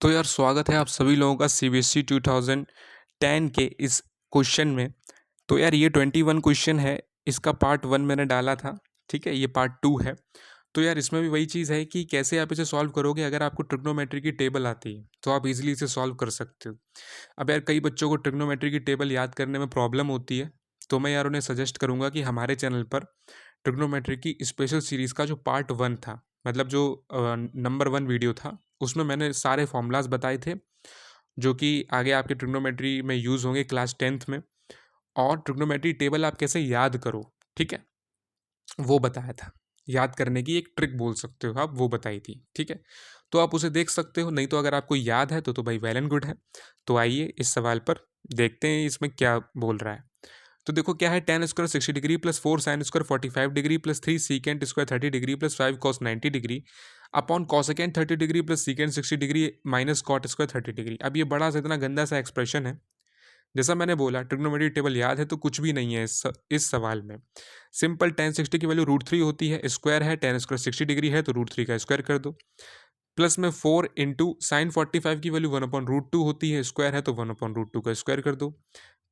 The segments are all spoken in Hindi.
तो यार स्वागत है आप सभी लोगों का सीबीएसई 2010 के इस क्वेश्चन में। तो यार ये 21 क्वेश्चन है, इसका पार्ट 1 मैंने डाला था, ठीक है। ये पार्ट 2 है। तो यार इसमें भी वही चीज़ है कि कैसे आप इसे सॉल्व करोगे। अगर आपको ट्रिग्नोमेट्री की टेबल आती है तो आप इजीली इसे सॉल्व कर सकते हो। अब यार कई बच्चों को ट्रिग्नोमेट्री की टेबल याद करने में प्रॉब्लम होती है, तो मैं यार उन्हें सजेस्ट करूंगा कि हमारे चैनल पर ट्रिग्नोमेट्री की स्पेशल सीरीज़ का जो पार्ट 1 था, मतलब जो नंबर 1 वीडियो था, उसमें मैंने सारे फॉर्मूलाज बताए थे जो कि आगे आपके ट्रिग्नोमेट्री में यूज़ होंगे क्लास 10th में। और ट्रिग्नोमेट्री टेबल आप कैसे याद करो, ठीक है, वो बताया था। याद करने की एक ट्रिक बोल सकते हो आप, वो बताई थी, ठीक है। तो आप उसे देख सकते हो, नहीं तो अगर आपको याद है तो भाई वेल एंड गुड है। तो आइए इस सवाल पर देखते हैं इसमें क्या बोल रहा है। तो देखो क्या है, tan square 60 degree plus 4 sin square 45 degree plus 3 secant square 30 degree plus 5 cos 90 degree upon cosecant 30 degree plus secant 60 degree minus cot square 30 degree. अब ये बड़ा सा इतना गंदा सा एक्सप्रेशन है। जैसा मैंने बोला ट्रिग्नोमेट्री टेबल याद है तो कुछ भी नहीं है इस सवाल में। सिंपल टेन 60 की वैल्यू √3 होती है, स्क्वायर है, टेन स्क्वायर 60 डिग्री है तो √3 का स्क्वायर कर दो। प्लस में 4 इंटू साइन 45 की वैल्यू 1/√2 होती है, स्क्वायर है तो 1/√2 का स्क्वायर कर दो।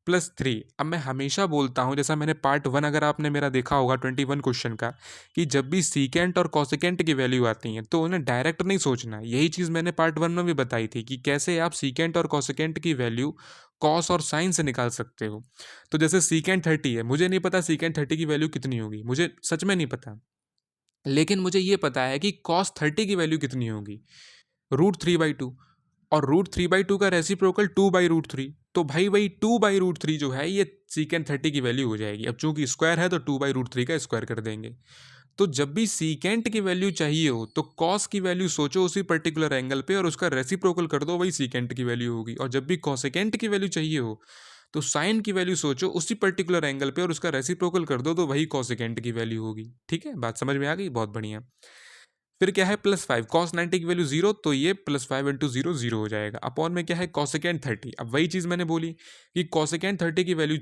+3। अब मैं हमेशा बोलता हूँ, जैसा मैंने पार्ट 1 अगर आपने मेरा देखा होगा 21 क्वेश्चन का, कि जब भी सीकेंट और कॉसेकेंट की वैल्यू आती हैं तो उन्हें डायरेक्ट नहीं सोचना। यही चीज़ मैंने पार्ट 1 में भी बताई थी कि कैसे आप सीकेंट और कॉसेकेंट की वैल्यू कॉस और साइन से निकाल सकते हो। तो जैसे सीकेंट 30 है, मुझे नहीं पता सीकेंट 30 की वैल्यू कितनी होगी, मुझे सच में नहीं पता। लेकिन मुझे ये पता है कि कॉस 30 की वैल्यू कितनी होगी, √3/2। और √3/2 का रेसिप्रोकल 2/√3। तो भाई वही 2/√3 जो है ये सीकेंट 30 की वैल्यू हो जाएगी। अब चूंकि स्क्वायर है तो 2/√3 का स्क्वायर कर देंगे। तो जब भी सीकेंट की वैल्यू चाहिए हो तो कॉस की वैल्यू सोचो उसी पर्टिकुलर एंगल पे और उसका रेसिप्रोकल कर दो, वही सीकेंट की वैल्यू होगी। और जब भी कॉसेकेंट की वैल्यू चाहिए हो तो साइन की वैल्यू सोचो उसी पर्टिकुलर एंगल पे और उसका रेसिप्रोकल कर दो, तो वही कॉसेकेंट की वैल्यू होगी। ठीक है, बात समझ में आ गई, बहुत बढ़िया। फिर क्या है, +5 cos 90 की वैल्यू 0, तो ये +5 इंटू 0 0 हो जाएगा। अपॉन में क्या है, कॉसेकेंट 30। अब वही चीज़ मैंने बोली कि कॉसेकेंट 30 की वैल्यू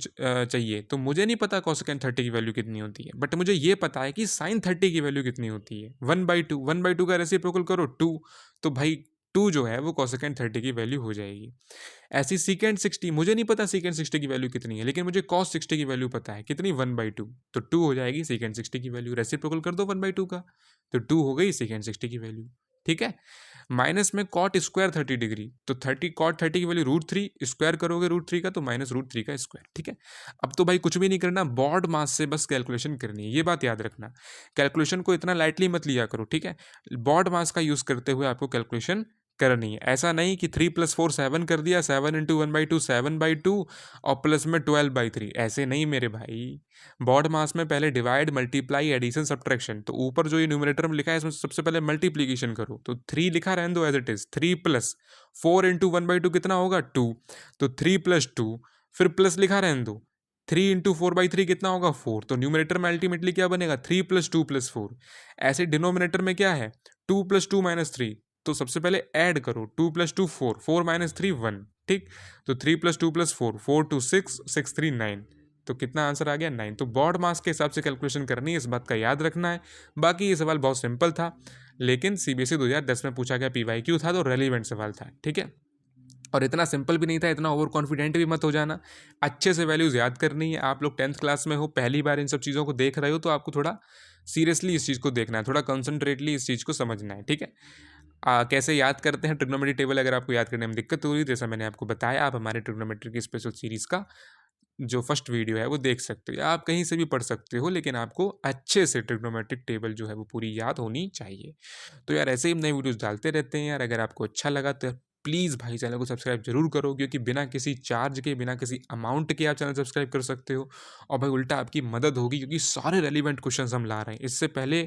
चाहिए, तो मुझे नहीं पता कॉसेकेंट 30 की वैल्यू कितनी होती है, बट मुझे ये पता है कि साइन 30 की वैल्यू कितनी होती है, 1/2। 1/2 का रेसिप्रोकल करो 2, तो भाई 2 जो है वो कॉसेकेंट 30 की वैल्यू हो जाएगी। ऐसी सीकेंट 60, मुझे नहीं पता सीकेंट 60 की वैल्यू कितनी है, लेकिन मुझे कॉस 60 की वैल्यू पता है कितनी, 1/2। तो 2 हो जाएगी सीकेंट 60 की वैल्यू, रेसिप्रोकल कर दो 1/2 का, तो 2 हो गई सीकेंट 60 की वैल्यू। ठीक है। माइनस में कॉट स्क्वायर 30 डिग्री, तो 30 कॉट 30 की वैल्यू √3, स्क्वायर करोगे √3 का तो माइनस √3 का स्क्वायर। ठीक है। अब तो भाई कुछ भी नहीं करना, बॉड मास से बस कैलकुलेशन करनी है, ये बात याद रखना। कैलकुलेशन को इतना लाइटली मत लिया करो, ठीक है। बॉड मास का यूज करते हुए आपको कैलकुलेशन करनी है। ऐसा नहीं कि 3 + 4 7 कर दिया, 7 इंटू 1/2 7/2 और प्लस में 12/3, ऐसे नहीं मेरे भाई। बॉड मास में पहले डिवाइड, मल्टीप्लाई, एडिशन, सब्ट्रैक्शन। तो ऊपर जो ये न्यूमरेटर में लिखा है इसमें सबसे पहले मल्टीप्लीकेशन करो, तो 3 लिखा रहने दो एज इट इज। 3 + 4 इंटू 1/2 कितना होगा, 2, तो 3 + 2, फिर प्लस लिखा रहने दो। 3 इंटू 4/3 कितना होगा, 4। तो न्यूमरेटर में अल्टीमेटली क्या बनेगा, 3 + 2 + 4। ऐसे डिनोमिनेटर में क्या है, 2 + 2 - 3। तो सबसे पहले ऐड करो, 2 + 2 4, 4 - 3 1। ठीक। तो 3 + 2 + 4, 4 2 6, 6 3 9। तो कितना आंसर आ गया, 9। तो बॉड मास के हिसाब से कैलकुलेशन करनी है, इस बात का याद रखना है। बाकी ये सवाल बहुत सिंपल था, लेकिन सीबीएसई 2010 में पूछा गया पीवाईक्यू था, तो रेलिवेंट सवाल था। ठीक है। और इतना सिंपल भी नहीं था, इतना ओवर कॉन्फिडेंट भी मत हो जाना। अच्छे से वैल्यूज याद करनी है। आप लोग 10th क्लास में हो, पहली बार इन सब चीज़ों को देख रहे हो, तो आपको थोड़ा सीरियसली इस चीज़ को देखना है, थोड़ा कंसंट्रेटली इस चीज़ को समझना है। ठीक है। कैसे याद करते हैं ट्रिग्नोमेट्री टेबल, अगर आपको याद करने में दिक्कत हो रही है, जैसा मैंने आपको बताया, आप हमारे ट्रिग्नोमेट्री की स्पेशल सीरीज़ का जो फर्स्ट वीडियो है वो देख सकते हो, या आप कहीं से भी पढ़ सकते हो, लेकिन आपको अच्छे से ट्रिग्नोमेट्रिक टेबल जो है वो पूरी याद होनी चाहिए। तो यार ऐसे ही नए वीडियोस डालते रहते हैं यार। अगर आपको अच्छा लगा तो प्लीज़ भाई चैनल को सब्सक्राइब जरूर करो, क्योंकि बिना किसी चार्ज के, बिना किसी अमाउंट के आप चैनल सब्सक्राइब कर सकते हो। और भाई उल्टा आपकी मदद होगी, क्योंकि सारे रेलिवेंट क्वेश्चंस हम ला रहे हैं। इससे पहले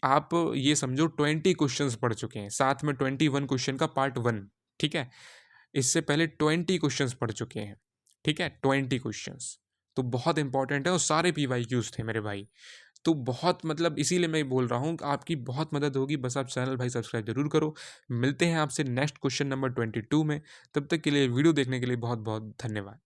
आप ये समझो 20 क्वेश्चंस पढ़ चुके हैं, साथ में 21 क्वेश्चन का पार्ट 1। ठीक है। इससे पहले 20 क्वेश्चंस पढ़ चुके हैं। ठीक है, 20 क्वेश्चंस तो बहुत इंपॉर्टेंट है, और सारे पीवाईक्यूज थे मेरे भाई। तो बहुत मतलब इसीलिए मैं बोल रहा हूँ, आपकी बहुत मदद होगी, बस आप चैनल भाई सब्सक्राइब जरूर करो। मिलते हैं आपसे नेक्स्ट क्वेश्चन नंबर 22 में। तब तक के लिए वीडियो देखने के लिए बहुत बहुत धन्यवाद।